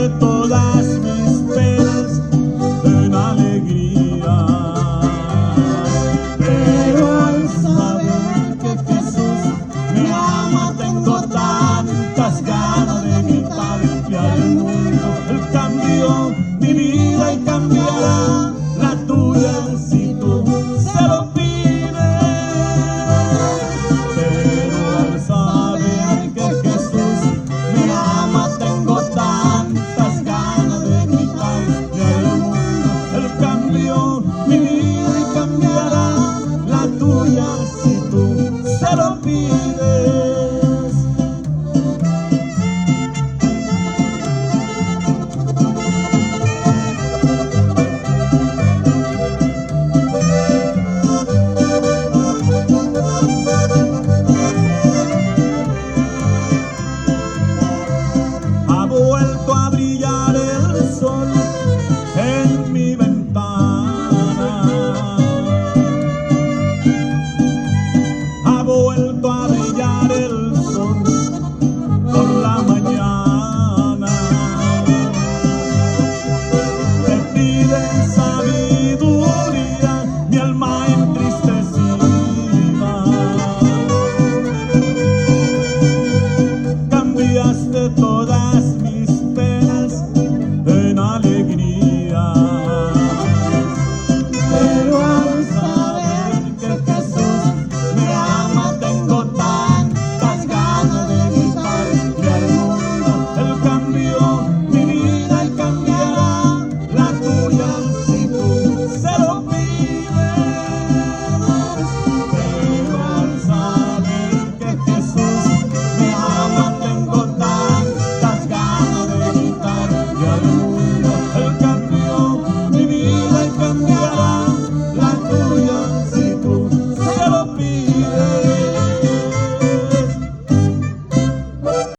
cambiaste todas mis penas en alegría. Pero al saber que Jesús me ama, tengo tantas ganas de gritarle al mundo. Él cambió mi vida y cambiará la tuya si tú se lo pides. Pero al saber que Jesús me ama, tengo tantas ganas de gritarle al mundo. Él cambió mi vida y cambiará la tuya si tú se lo pides. Ha vuelto a brillar el sol en mi ventana. Ha vuelto a brillar el sol por la mañana. Me pide sabiduría mi alma entristecida. Cambiaste toda